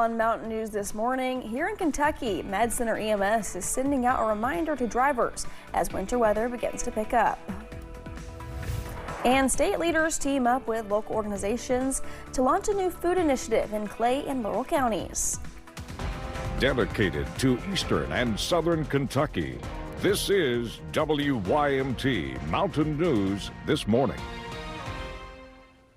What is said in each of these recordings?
On Mountain News this morning, here in Kentucky, Med Center EMS is sending out a reminder to drivers as winter weather begins to pick up. And state leaders team up with local organizations to launch a new food initiative in Clay and Laurel counties. Dedicated to Eastern and Southern Kentucky, this is WYMT Mountain News This Morning.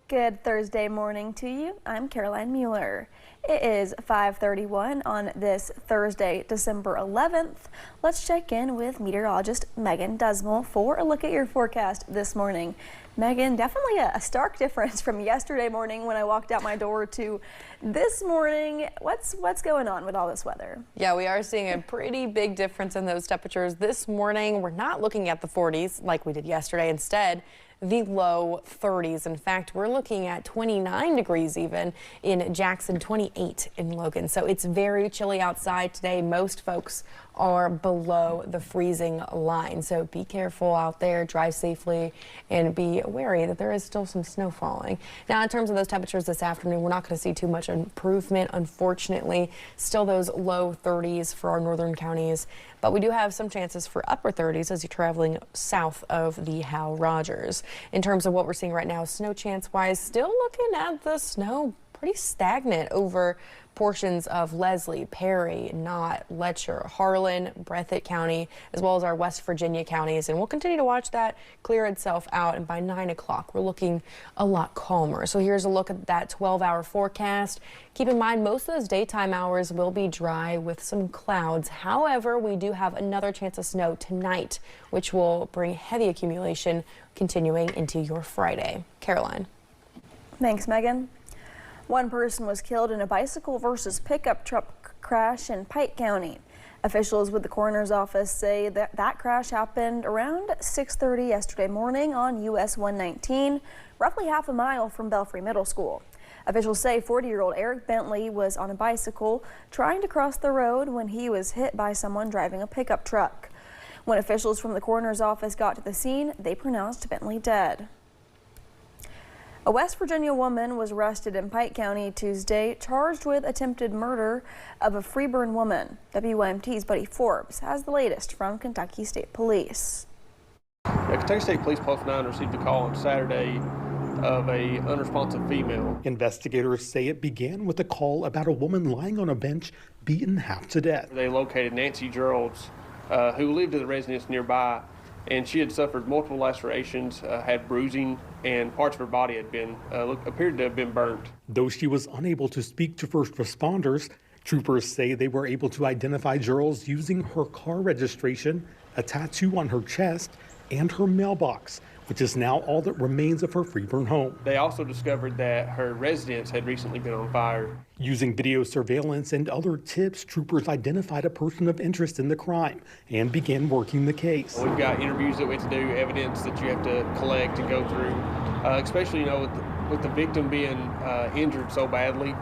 Good Thursday morning to you. I'm Caroline Mueller. It is 5:31 on this Thursday, December 11th. Let's check in with meteorologist Megan Dusmal for a look at your forecast this morning. Megan, definitely a stark difference from yesterday morning when I walked out my door to this morning. What's going on with all this weather? Yeah, we are seeing a pretty big difference in those temperatures this morning. We're not looking at the 40s like we did yesterday. Instead, the low 30s. In fact, we're looking at 29 degrees even in Jackson, 28 in Logan. So it's very chilly outside today. Most folks are below the freezing line. So be careful out there, drive safely, and be wary that there is still some snow falling. Now, in terms of those temperatures this afternoon, we're not going to see too much improvement, unfortunately. Still those low 30s for our northern counties, but we do have some chances for upper 30s as you're traveling south of the Hal Rogers. In terms of what we're seeing right now, snow chance-wise, still looking at the snow pretty stagnant over portions of Leslie, Perry, Knott, Letcher, Harlan, Breathitt County, as well as our West Virginia counties. And we'll continue to watch that clear itself out. And by 9 o'clock, we're looking a lot calmer. So here's a look at that 12-hour forecast. Keep in mind, most of those daytime hours will be dry with some clouds. However, we do have another chance of snow tonight, which will bring heavy accumulation continuing into your Friday. Caroline. Thanks, Megan. One person was killed in a bicycle versus pickup truck crash in Pike County. Officials with the coroner's office say that crash happened around 6:30 yesterday morning on US 119, roughly half a mile from Belfry Middle School. Officials say 40-year-old Eric Bentley was on a bicycle trying to cross the road when he was hit by someone driving a pickup truck. When officials from the coroner's office got to the scene, they pronounced Bentley dead. A West Virginia woman was arrested in Pike County Tuesday, charged with attempted murder of a Freeburn woman. WYMT's Buddy Forbes has the latest from Kentucky State Police. Kentucky State Police Post 9 received a call on Saturday of a unresponsive female. Investigators say it began with a call about a woman lying on a bench, beaten half to death. They located Nancy Geralds, who lived at the residence nearby, and she had suffered multiple lacerations, had bruising, and parts of her body had been appeared to have been burnt. Though she was unable to speak to first responders, troopers say they were able to identify Geralds using her car registration, a tattoo on her chest, and her mailbox, which is now all that remains of her Freeburn home. They also discovered that her residence had recently been on fire. Using video surveillance and other tips, troopers identified a person of interest in the crime and began working the case. We've got interviews that we have to do, evidence that you have to collect and go through, especially with the victim being injured so badly.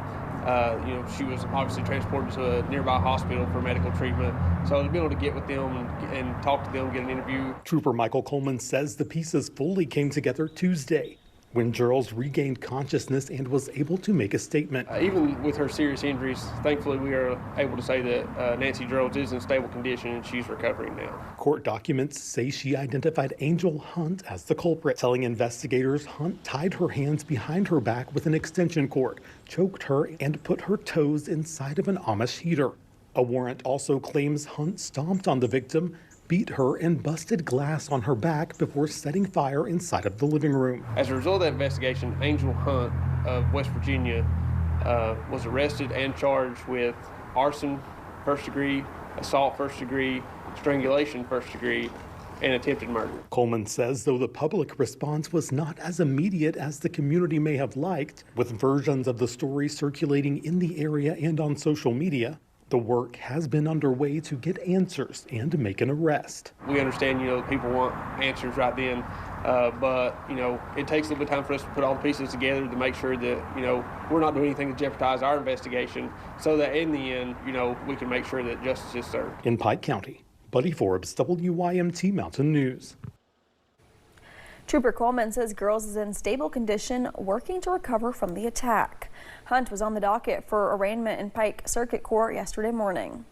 She was obviously transported to a nearby hospital for medical treatment. So to be able to get with them and talk to them, get an interview. Trooper Michael Coleman says the pieces fully came together Tuesday when Geralds regained consciousness and was able to make a statement. Even with her serious injuries, thankfully we are able to say that Nancy Geralds is in stable condition and she's recovering now. Court documents say she identified Angel Hunt as the culprit, telling investigators Hunt tied her hands behind her back with an extension cord, choked her, and put her toes inside of an Amish heater. A warrant also claims Hunt stomped on the victim, beat her, and busted glass on her back before setting fire inside of the living room. As a result of that investigation, Angel Hunt of West Virginia was arrested and charged with arson, first degree, assault, first degree, strangulation, first degree, and attempted murder. Coleman says though the public response was not as immediate as the community may have liked, with versions of the story circulating in the area and on social media, the work has been underway to get answers and make an arrest. We understand, people want answers right then, but, it takes a little bit of time for us to put all the pieces together to make sure that, we're not doing anything to jeopardize our investigation so that in the end, we can make sure that justice is served. In Pike County, Buddy Forbes, WYMT Mountain News. Trooper Coleman says Girls is in stable condition, working to recover from the attack. Hunt was on the docket for arraignment in Pike Circuit Court yesterday morning.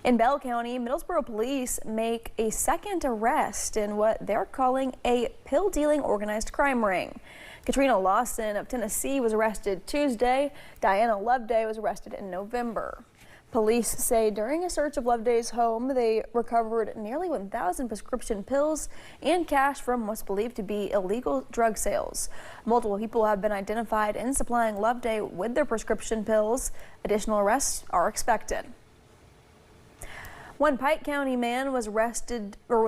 In Bell County, Middlesboro police make a second arrest in what they're calling a pill-dealing organized crime ring. Katrina Lawson of Tennessee was arrested Tuesday. Diana Loveday was arrested in November. Police say during a search of Loveday's home, they recovered nearly 1,000 prescription pills and cash from what's believed to be illegal drug sales. Multiple people have been identified in supplying Loveday with their prescription pills. Additional arrests are expected. One Pike County man was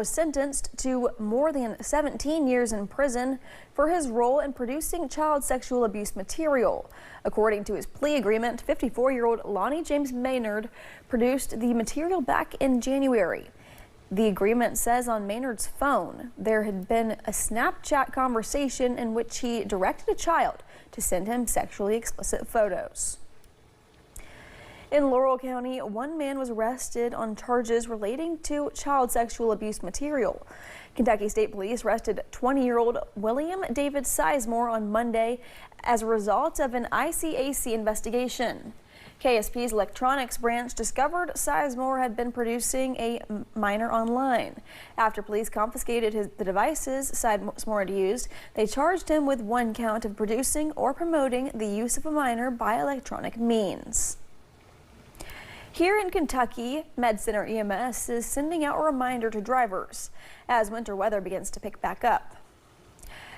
sentenced to more than 17 years in prison for his role in producing child sexual abuse material. According to his plea agreement, 54-year-old Lonnie James Maynard produced the material back in January. The agreement says on Maynard's phone there had been a Snapchat conversation in which he directed a child to send him sexually explicit photos. In Laurel County, one man was arrested on charges relating to child sexual abuse material. Kentucky State Police arrested 20-year-old William David Sizemore on Monday as a result of an ICAC investigation. KSP's electronics branch discovered Sizemore had been producing a minor online. After police confiscated the devices Sizemore had used, they charged him with one count of producing or promoting the use of a minor by electronic means. Here in Kentucky, MedCenter EMS is sending out a reminder to drivers as winter weather begins to pick back up.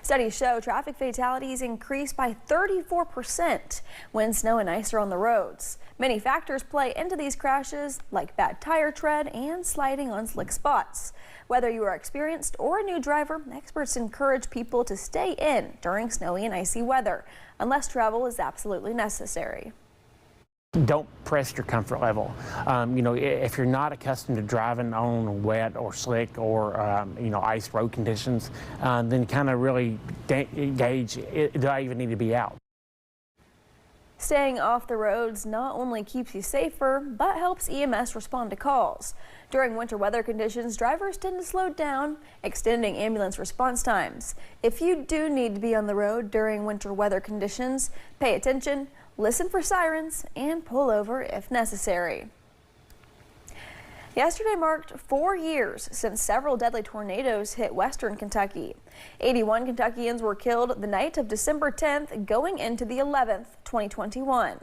Studies show traffic fatalities increased by 34% when snow and ice are on the roads. Many factors play into these crashes, like bad tire tread and sliding on slick spots. Whether you are experienced or a new driver, experts encourage people to stay in during snowy and icy weather, unless travel is absolutely necessary. Don't press your comfort level. If you're not accustomed to driving on wet or slick or ice road conditions, then kind of really gauge, do I even need to be out? Staying off the roads not only keeps you safer, but helps EMS respond to calls. During winter weather conditions, drivers tend to slow down, extending ambulance response times. If you do need to be on the road during winter weather conditions, pay attention, listen for sirens, and pull over if necessary. Yesterday marked 4 years since several deadly tornadoes hit western Kentucky. 81 Kentuckians were killed the night of December 10th going into the 11th, 2021.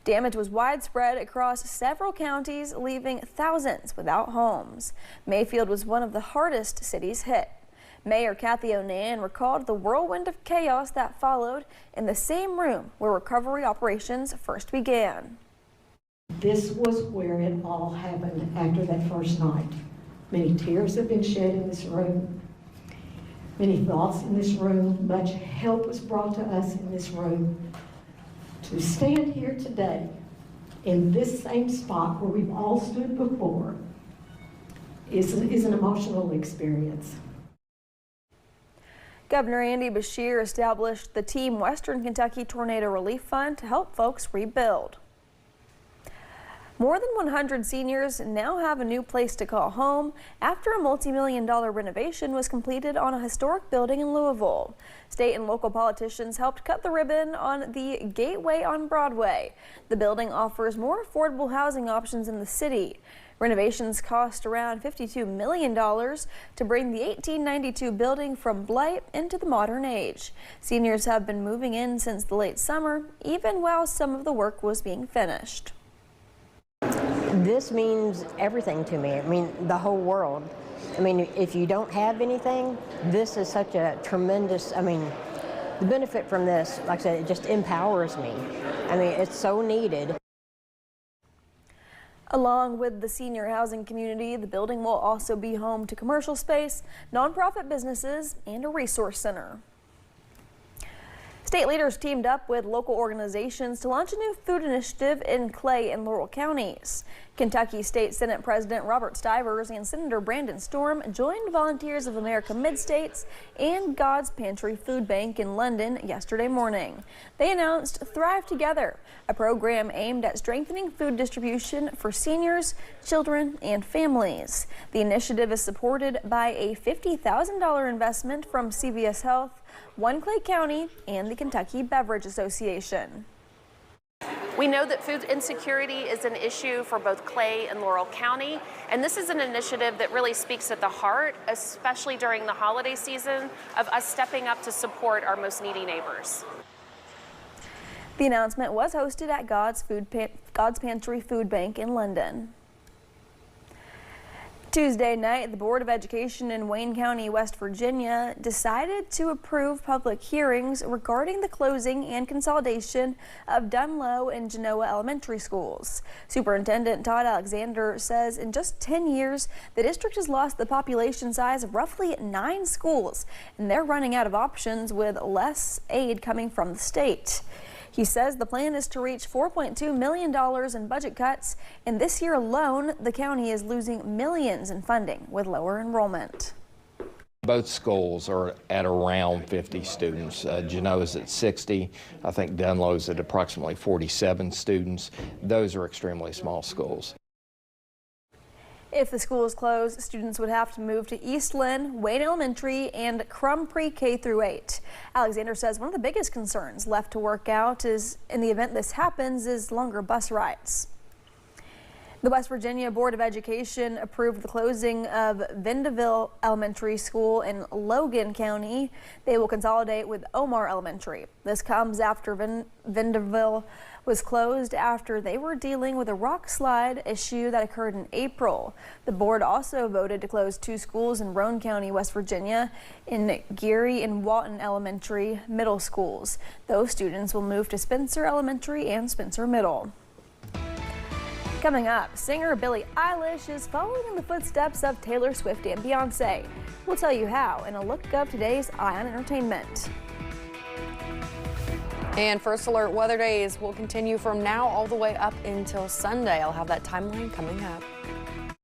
Damage was widespread across several counties, leaving thousands without homes. Mayfield was one of the hardest cities hit. Mayor Kathy O'Nan recalled the whirlwind of chaos that followed in the same room where recovery operations first began. This was where it all happened after that first night. Many tears have been shed in this room, many thoughts in this room, much help was brought to us in this room. To stand here today in this same spot where we've all stood before is an emotional experience. Governor Andy Beshear established the Team Western Kentucky Tornado Relief Fund to help folks rebuild. More than 100 seniors now have a new place to call home after a multi-million-dollar renovation was completed on a historic building in Louisville. State and local politicians helped cut the ribbon on the Gateway on Broadway. The building offers more affordable housing options in the city. Renovations cost around $52 million to bring the 1892 building from blight into the modern age. Seniors have been moving in since the late summer, even while some of the work was being finished. This means everything to me. I mean, the whole world. I mean, if you don't have anything, this is such a tremendous, the benefit from this, like I said, it just empowers me. I mean, it's so needed. Along with the senior housing community, the building will also be home to commercial space, nonprofit businesses, and a resource center. State leaders teamed up with local organizations to launch a new food initiative in Clay and Laurel counties. Kentucky State Senate President Robert Stivers and Senator Brandon Storm joined Volunteers of America Mid-States and God's Pantry Food Bank in London yesterday morning. They announced Thrive Together, a program aimed at strengthening food distribution for seniors, children, and families. The initiative is supported by a $50,000 investment from CVS Health, One Clay County, and the Kentucky Beverage Association. We know that food insecurity is an issue for both Clay and Laurel County, and this is an initiative that really speaks at the heart, especially during the holiday season, of us stepping up to support our most needy neighbors. The announcement was hosted at God's Pantry Food Bank in London. Tuesday night, the Board of Education in Wayne County, West Virginia, decided to approve public hearings regarding the closing and consolidation of Dunlow and Genoa elementary schools. Superintendent Todd Alexander says in just 10 years, the district has lost the population size of roughly 9 schools, and they're running out of options with less aid coming from the state. He says the plan is to reach $4.2 million in budget cuts, and this year alone, the county is losing millions in funding with lower enrollment. Both schools are at around 50 students. Genoa's at 60. I think Dunlow's at approximately 47 students. Those are extremely small schools. If the schools close, students would have to move to Eastland, Wayne Elementary, and Crum Pre-K through 8. Alexander says one of the biggest concerns left to work out is, in the event this happens, is longer bus rides. The West Virginia Board of Education approved the closing of Vendeville Elementary School in Logan County. They will consolidate with Omar Elementary. This comes after Vendeville was closed after they were dealing with a rock slide issue that occurred in April. The board also voted to close 2 schools in Roane County, West Virginia, in Geary and Walton Elementary middle schools. Those students will move to Spencer Elementary and Spencer Middle. Coming up, singer Billie Eilish is following in the footsteps of Taylor Swift and Beyonce. We'll tell you how in a look of today's Eye on Entertainment. And First Alert weather days will continue from now all the way up until Sunday. I'll have that timeline coming up.